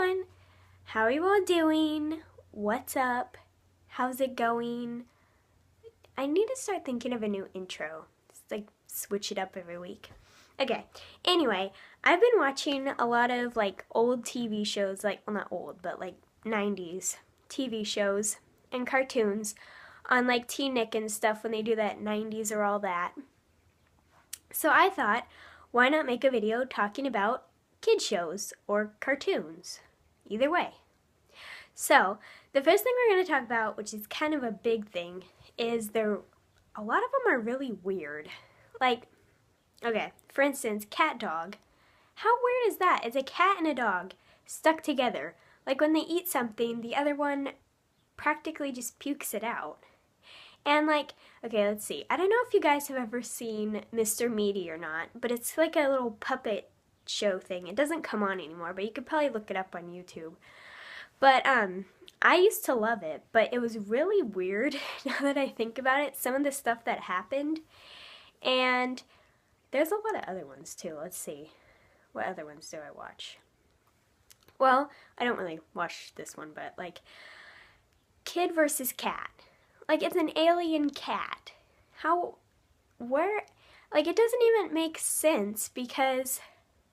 everyone! How are you all doing? What's up? How's it going? I need to start thinking of a new intro. Just like switch it up every week. Okay, anyway, I've been watching a lot of like old TV shows, like, well, not old, but like 90s TV shows and cartoons on like T-Nick and stuff when they do that 90s or all that. So I thought, why not make a video talking about kid shows or cartoons? Either way. So, the first thing we're going to talk about, which is kind of a big thing, is a lot of them are really weird. Like, okay, for instance, cat dog. How weird is that? It's a cat and a dog stuck together. Like when they eat something, the other one practically just pukes it out. And like, okay, let's see. I don't know if you guys have ever seen Mr. Meaty or not, but it's like a little puppet show thing. It doesn't come on anymore, but you could probably look it up on YouTube. But I used to love it, but it was really weird now that I think about it, some of the stuff that happened. And there's a lot of other ones too. Let's see. What other ones do I watch? Well, I don't really watch this one, but like Kid versus Cat. Like, it's an alien cat. Like, it doesn't even make sense because,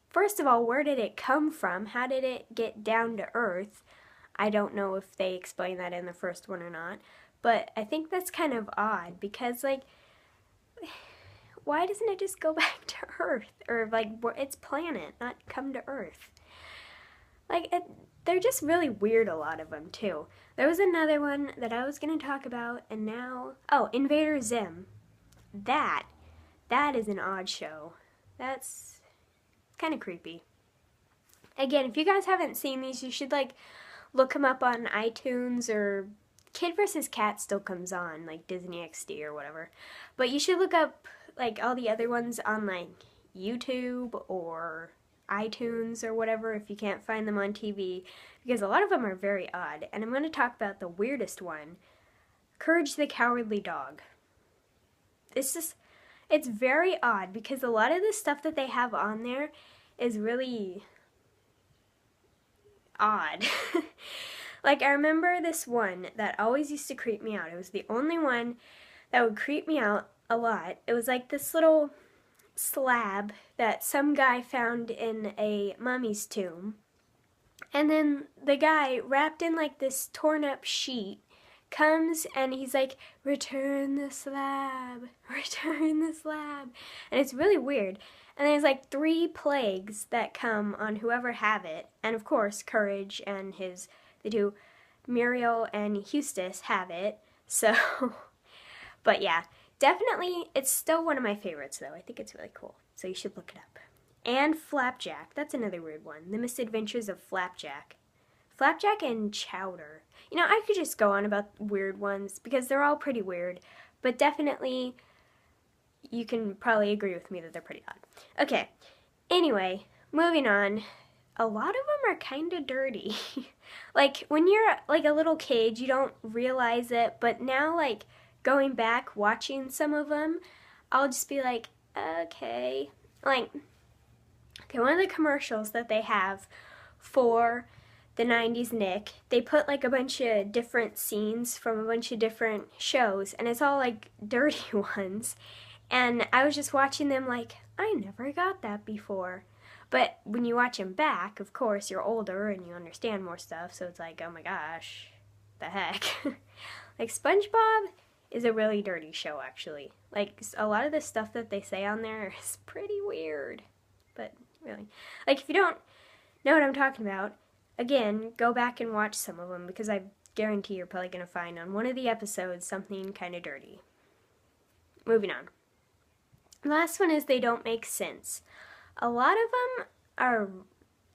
first of all, where did it come from? How did it get down to Earth? I don't know if they explain that in the first one or not, but I think that's kind of odd because, like, why doesn't it just go back to Earth? Or, like, its planet, not come to Earth? Like, they're just really weird, a lot of them, too. There was another one that I was going to talk about, and now... Oh, Invader Zim. That is an odd show. That's kind of creepy. Again, if you guys haven't seen these, you should, like, look them up on iTunes, or Kid vs. Cat still comes on, like Disney XD or whatever. But you should look up, like, all the other ones on, like, YouTube or iTunes or whatever if you can't find them on TV, because a lot of them are very odd. And I'm going to talk about the weirdest one, Courage the Cowardly Dog. It's very odd because a lot of the stuff that they have on there is really odd. Like, I remember this one that always used to creep me out. It was the only one that would creep me out a lot. It was like this little slab that some guy found in a mummy's tomb, and then the guy, wrapped in like this torn up sheet, comes and he's like, return the slab, return the slab. And it's really weird. And there's like 3 plagues that come on whoever have it, and of course Courage and the two, Muriel and Eustace, have it. So but yeah, definitely, it's still one of my favorites, though. I think it's really cool, so you should look it up. And Flapjack, that's another weird one. The Misadventures of Flapjack. Flapjack and Chowder. You know, I could just go on about weird ones, because they're all pretty weird, but definitely, you can probably agree with me that they're pretty odd. Okay, anyway, moving on. A lot of them are kind of dirty. Like, when you're, like, a little kid, you don't realize it, but now, like, going back, watching some of them, I'll just be like, okay. Like, okay, one of the commercials that they have for the 90s Nick, they put like a bunch of different scenes from a bunch of different shows, and it's all like dirty ones. And I was just watching them like, I never got that before. But when you watch them back, of course, you're older and you understand more stuff, so it's like, oh my gosh, the heck. Like, SpongeBob is a really dirty show, actually. Like, a lot of the stuff that they say on there is pretty weird. But, really. Like, if you don't know what I'm talking about, again, go back and watch some of them, because I guarantee you're probably going to find on one of the episodes something kind of dirty. Moving on. The last one is they don't make sense. A lot of them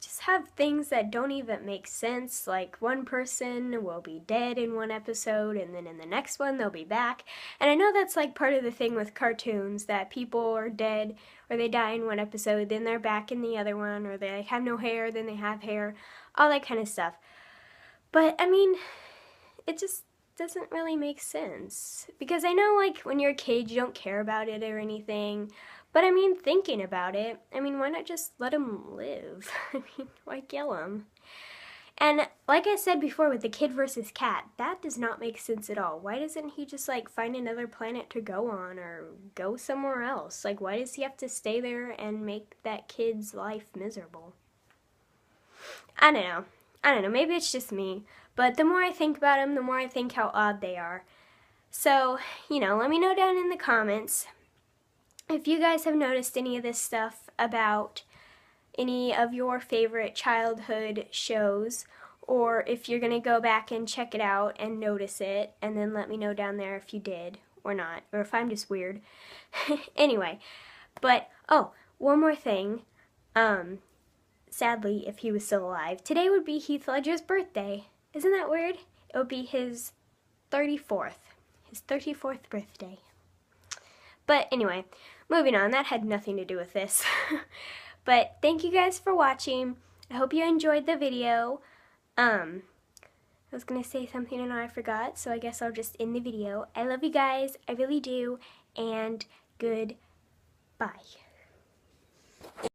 just have things that don't even make sense, like one person will be dead in one episode, and then in the next one they'll be back. And I know that's like part of the thing with cartoons, that people are dead, or they die in one episode, then they're back in the other one, or they have no hair, then they have hair, all that kind of stuff. But, I mean, it just doesn't really make sense. Because I know, like, when you're a kid, you don't care about it or anything. But, I mean, thinking about it, I mean, why not just let them live? I mean, why kill them? And like I said before with the kid versus cat, that does not make sense at all. Why doesn't he just like find another planet to go on or go somewhere else? Like, why does he have to stay there and make that kid's life miserable? I don't know. I don't know. Maybe it's just me. But the more I think about them, the more I think how odd they are. So, let me know down in the comments if you guys have noticed any of this stuff about any of your favorite childhood shows, or if you're going to go back and check it out and notice it, and then let me know down there if you did or not, or if I'm just weird. Anyway, but, one more thing. Sadly, if he was still alive, today would be Heath Ledger's birthday. Isn't that weird? It would be his 34th birthday. But anyway, moving on, that had nothing to do with this. But thank you guys for watching. I hope you enjoyed the video. I was going to say something and I forgot, so I guess I'll just end the video. I love you guys, I really do, and goodbye.